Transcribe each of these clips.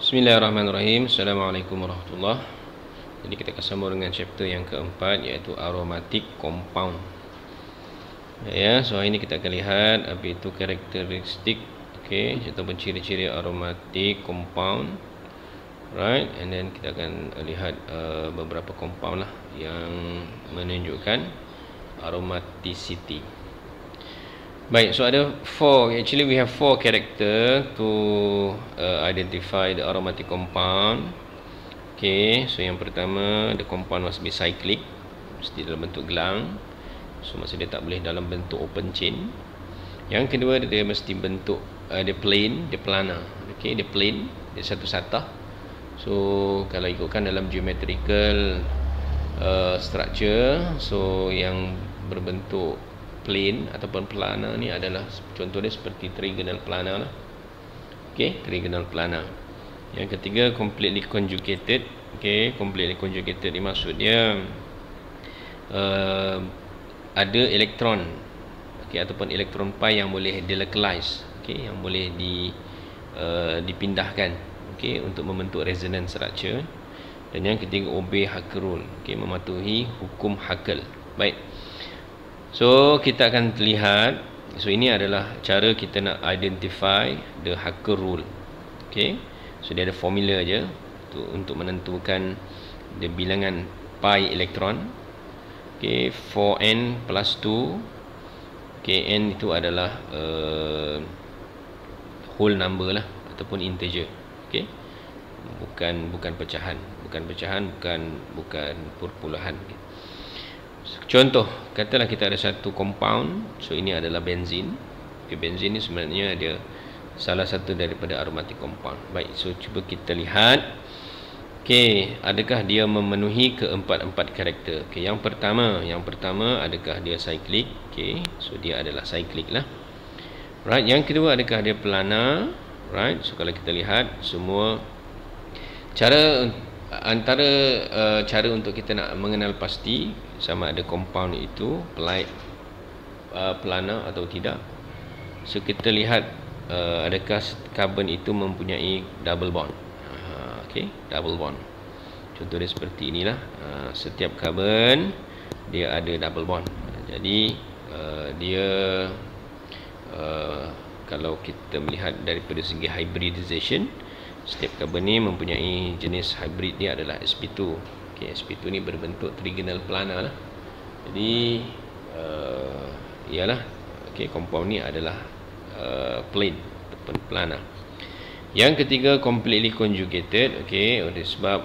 Bismillahirrahmanirrahim. Assalamualaikum warahmatullahi. Jadi kita akan sambung dengan chapter yang keempat, iaitu aromatic compound. Ya, so hari ini kita akan lihat apa itu karakteristik, ataupun ciri-ciri aromatic compound. Right, and then kita akan lihat beberapa compound lah yang menunjukkan aromaticity. Baik, so ada we have four character to identify the aromatic compound. So yang pertama, the compound must be cyclic, mesti dalam bentuk gelang. So maksud dia tak boleh dalam bentuk open chain. Yang kedua, dia mesti bentuk dia plain, dia planar. Dia plain, dia satu satah. So kalau ikutkan dalam geometrical structure, so yang berbentuk plain ataupun planar ni adalah contoh dia seperti trigonal planar lah. Trigonal planar. Yang ketiga, completely conjugated. Completely conjugated ni maksud dia ada elektron ataupun elektron pi yang boleh delocalize, yang boleh dipindahkan untuk membentuk resonance structure. Dan yang ketiga, obey Hacker rule, mematuhi hukum Hacker. Baik, so kita akan lihat. So ini adalah cara kita nak identify the Hacker rule. So dia ada formula je untuk menentukan the bilangan pi elektron. 4n plus 2. N itu adalah whole number lah, ataupun integer. Bukan pecahan, bukan perpuluhan. Contoh, katalah kita ada satu compound. So ini adalah benzin. Benzin ni sebenarnya dia salah satu daripada aromatic compound. Baik, so cuba kita lihat. Adakah dia memenuhi keempat-empat karakter? Yang pertama adakah dia cyclic? So dia adalah cyclic lah. Right, yang kedua, adakah dia planar? Right, so kalau kita lihat semua cara untuk kita nak mengenal pasti sama ada compound itu planar atau tidak. So kita lihat adakah karbon itu mempunyai double bond. Double bond. Contoh dia seperti inilah. Setiap karbon dia ada double bond. Jadi dia kalau kita melihat daripada segi hybridization, setiap karbon ni mempunyai jenis hybrid dia adalah sp2. Sp2 ni berbentuk trigonal planar lah. Jadi compound ni adalah plain ataupun planar. Yang ketiga, completely conjugated. Oleh sebab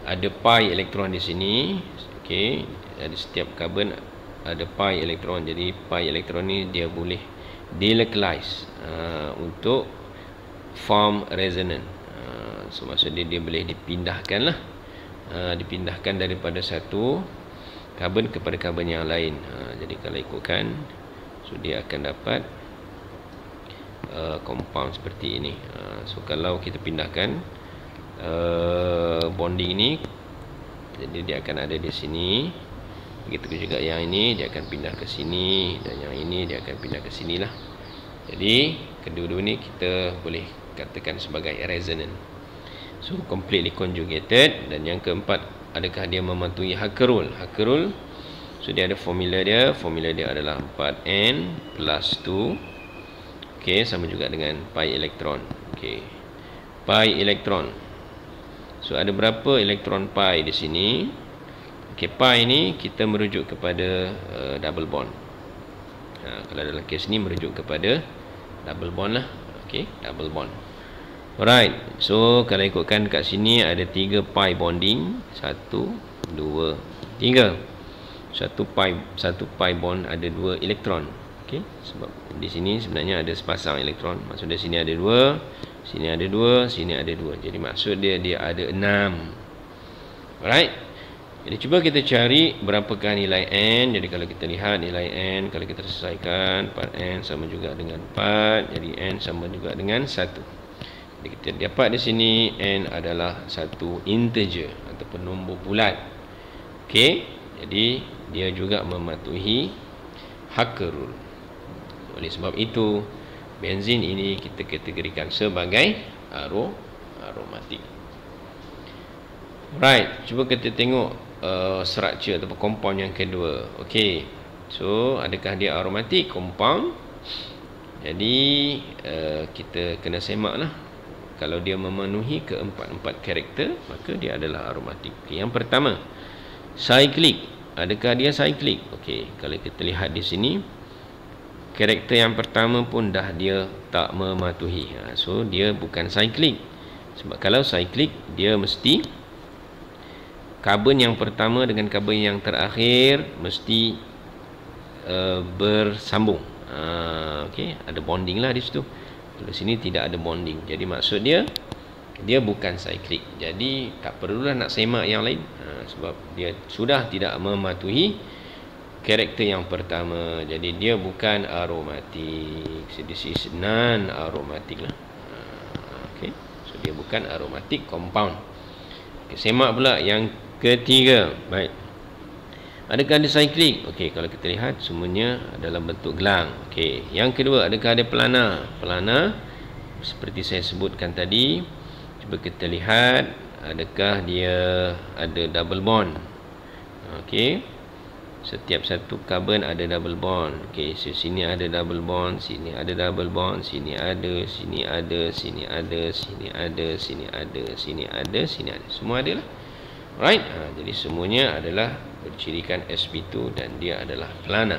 ada pi elektron di sini. Ada setiap karbon ada pi elektron. Jadi pi elektron ni dia boleh delocalize untuk form resonance. So maksud dia boleh dipindahkan lah, dipindahkan daripada satu karbon kepada karbon yang lain. Jadi kalau ikutkan, so dia akan dapat compound seperti ini. So kalau kita pindahkan bonding ni, jadi dia akan ada di sini. Begitu juga yang ini, dia akan pindah ke sini, dan yang ini dia akan pindah ke sini lah. Jadi kedua-dua ni kita boleh katakan sebagai resonant. So completely conjugated. Dan yang keempat, adakah dia mematuhi Hacker rule? Hacker rule, so dia ada formula dia. Formula dia adalah 4n plus 2. Sama juga dengan pi elektron. Pi elektron. So ada berapa elektron pi di sini? Pi ni kita merujuk kepada double bond. Kalau dalam kes ni merujuk kepada double bond lah. Double bond. Alright. So kalau ikutkan kat sini ada 3 pi bonding. 1, 2, 3. Satu pi bond ada 2 elektron. Sebab di sini sebenarnya ada sepasang elektron. Maksud dia sini ada 2, sini ada 2, sini ada 2. Jadi maksud dia ada 6. Alright. Jadi cuba kita cari berapakah nilai n. Jadi kalau kita lihat nilai n, kalau kita selesaikan 4n sama juga dengan 4. Jadi n sama juga dengan 1. Jadi kita dapat di sini n adalah satu integer ataupun nombor bulat. Jadi dia juga mematuhi Hacker rule. Oleh sebab itu, benzin ini kita kategorikan sebagai aromatik. Right, cuba kita tengok structure atau compound yang kedua. Okey. So, adakah dia aromatik compound? Jadi kita kena semaklah. Kalau dia memenuhi keempat-empat karakter, maka dia adalah aromatik. Okay, yang pertama, cyclic. Adakah dia cyclic? Okey, kalau kita lihat di sini, karakter yang pertama pun dah dia tak mematuhi. So dia bukan cyclic. Sebab kalau cyclic, dia mesti karbon yang pertama dengan karbon yang terakhir mesti bersambung. Okey, ada bonding lah di situ. Di sini tidak ada bonding. Jadi maksud dia bukan cyclic. Jadi tak perlulah nak semak yang lain. Sebab dia sudah tidak mematuhi karakter yang pertama. Jadi dia bukan aromatik. So this is non-aromatic lah. Okay. So dia bukan aromatic compound. Okay, semak pula yang ketiga. Baik. Adakah ada cyclic? Okey, kalau kita lihat semuanya dalam bentuk gelang. Okey, yang kedua, adakah ada pelana? Pelana seperti saya sebutkan tadi, cuba kita lihat adakah dia ada double bond. Okey. Setiap satu karbon ada double bond. Okey, so sini ada double bond, sini ada double bond, sini ada, sini ada, sini ada, sini ada, sini ada, sini ada, sini ada. Semua ada lah. Right? Jadi semuanya adalah bercirikan sp2 dan dia adalah pelana.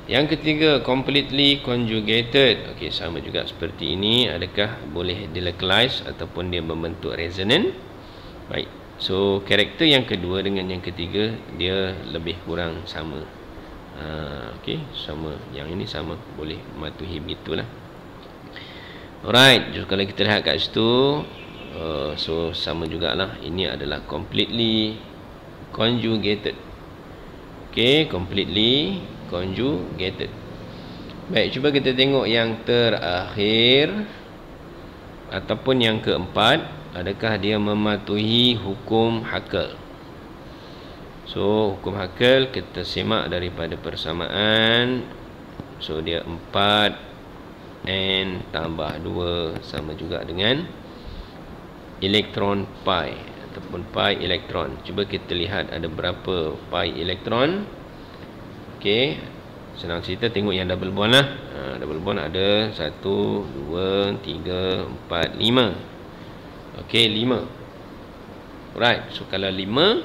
Yang ketiga, completely conjugated. Okey, sama juga seperti ini. Adakah boleh delocalize ataupun dia membentuk resonant? Baik. So, karakter yang kedua dengan yang ketiga dia lebih kurang sama. Okey, sama. Yang ini sama, boleh mematuhi begitulah. Alright, jadi kalau kita lihat kat situ, so sama jugalah. Ini adalah completely conjugated. Okey, completely conjugated. Baik, cuba kita tengok yang terakhir ataupun yang keempat. Adakah dia mematuhi hukum Haskell? So, hukum Haskell kita semak daripada persamaan. So, dia 4 N tambah 2 sama juga dengan elektron pi ataupun pi elektron. Cuba kita lihat ada berapa pi elektron. Okey, senang cerita tengok yang double bond lah. Double bond ada 1, 2, 3, 4, 5. Okey, 5. Right, so kalau 5,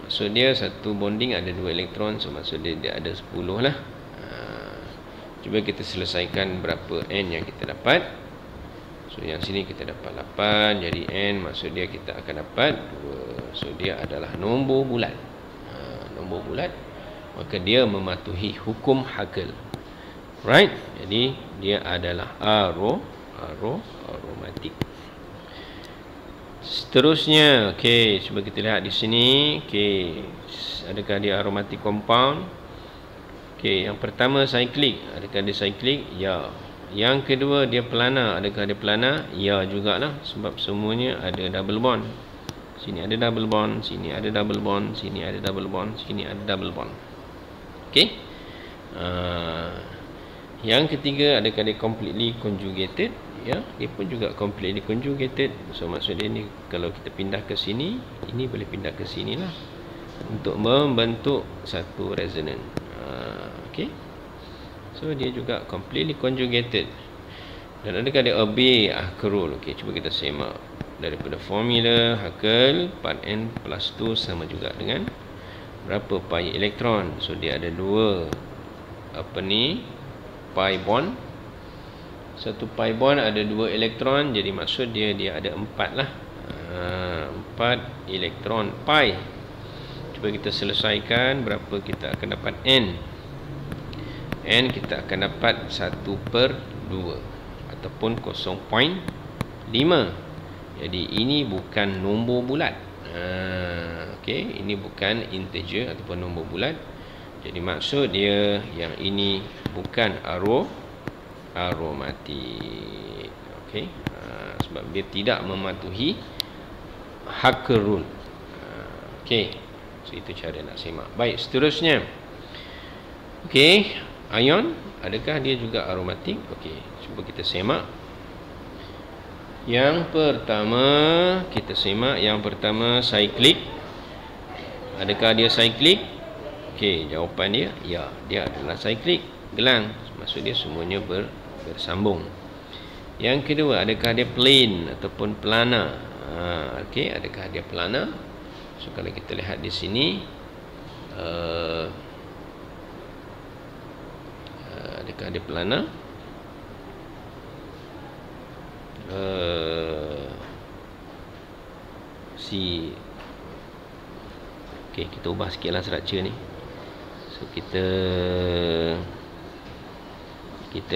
maksud dia satu bonding ada 2 elektron. So maksud dia ada 10 lah. Cuba kita selesaikan berapa N yang kita dapat. So yang sini kita dapat 8. Jadi N maksud dia kita akan dapat 2. So dia adalah nombor bulat. Nombor bulat, maka dia mematuhi hukum Haskell. Right, jadi dia adalah aromatik. Seterusnya, okey, cuba kita lihat di sini. Okey, adakah dia aromatic compound? Okey, yang pertama cyclic. Adakah dia cyclic? Ya. Yang kedua dia pelana. Adakah dia pelana? Ya jugalah, sebab semuanya ada double bond. Sini ada double bond, sini ada double bond, sini ada double bond, sini ada double bond. Okey. Yang ketiga, adakah dia completely conjugated? Ya, dia pun juga completely conjugated. So maksud dia ni kalau kita pindah ke sini, ini boleh pindah ke sini lah untuk membentuk satu resonant. Okey. So dia juga completely conjugated. Dan adakah dia obey Haskell rule? Okey, cuba kita semak daripada formula Haskell. Part N plus 2 sama juga dengan berapa pi elektron. So dia ada 2 pi bond. Satu pi bond ada 2 elektron. Jadi maksud dia ada 4 lah. 4 elektron pi. Cuba kita selesaikan. Berapa kita akan dapat N? N kita akan dapat 1/2 ataupun 0.5. Jadi ini bukan nombor bulat. Okey, ini bukan integer ataupun nombor bulat. Jadi maksud dia yang ini bukan aromatik. Okey, sebab dia tidak mematuhi Haskell rule. Okey, so itu cara nak semak. Baik, seterusnya. Okey, ion, adakah dia juga aromatik? Okey, cuba kita semak. Yang pertama, kita simak yang pertama, cyclic. Adakah dia cyclic? Okey, jawapan dia ya, dia adalah cyclic, gelang. Maksud dia semuanya bersambung. Yang kedua, adakah dia plane ataupun planar? Okey, adakah dia planar? So kalau kita lihat di sini, adakah dia planar? Okey, kita ubah sikitlah structure ni. So kita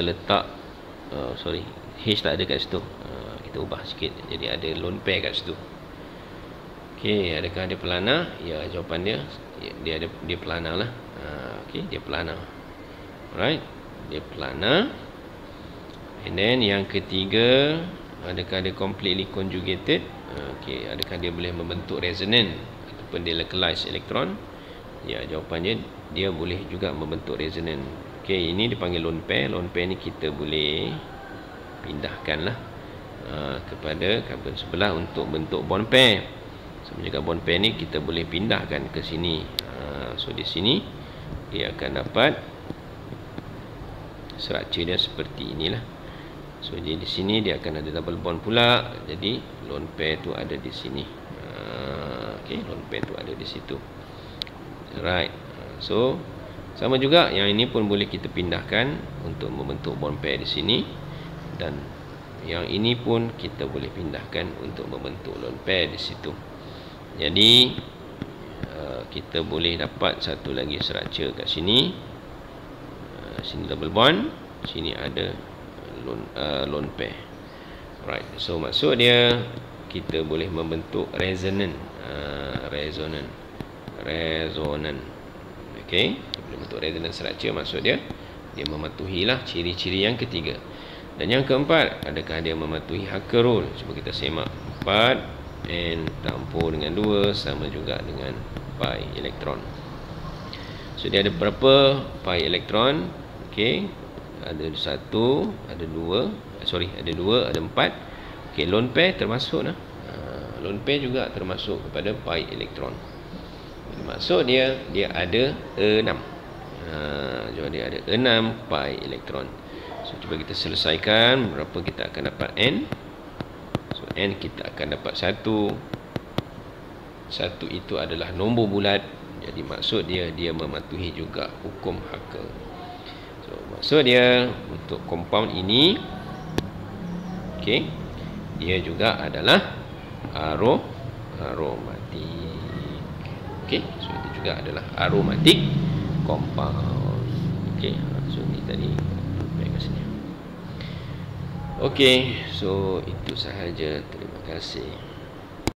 letak H tak ada kat situ. Kita ubah sikit jadi ada lone pair kat situ. Okey, adakah dia planar? Ya, jawapan dia planar lah. Okey, dia planar. Alright, dia planar. And then yang ketiga, adakah dia completely conjugated? Okey, adakah dia boleh membentuk resonant ataupun dia localized elektron? Ya, jawapannya dia boleh juga membentuk resonant. Okey, ini dipanggil lone pair. Lone pair ni kita boleh pindahkanlah kepada karbon sebelah untuk bentuk bond pair. Sama juga bond pair ni kita boleh pindahkan ke sini. So di sini dia akan dapat structure dia seperti inilah. So jadi di sini dia akan ada double bond pula. Jadi lone pair tu ada di sini. Okey, lone pair tu ada di situ. Right. So sama juga yang ini pun boleh kita pindahkan untuk membentuk bond pair di sini, dan yang ini pun kita boleh pindahkan untuk membentuk lone pair di situ. Jadi kita boleh dapat satu lagi structure kat sini. Sini double bond, sini ada lone pair. Right. So maksud dia kita boleh membentuk resonant. Resonant. Okey, boleh bentuk resonant structure. Maksud dia mematuhilah ciri-ciri yang ketiga. Dan yang keempat, adakah dia mematuhi Hacker rule? Cuba kita semak. 4 N campur dengan 2 sama juga dengan pi elektron. So dia ada berapa pi elektron? Okey, ada 1, ada 2, ada 2, ada 4. Okey, lone pair termasuk lah. Lone pair juga termasuk kepada pi elektron. Maksud dia ada 6. Jadi dia ada 6 pi elektron. So cuba kita selesaikan. Berapa kita akan dapat N? So N kita akan dapat 1. 1 itu adalah nombor bulat. Jadi maksud dia mematuhi juga hukum Hacker. So maksud dia untuk compound ini, okey, dia juga adalah aromatik. Okey, so itu juga adalah aromatik compound. Okey, so ni tadi baik kat sini. Okey, so itu sahaja. Terima kasih.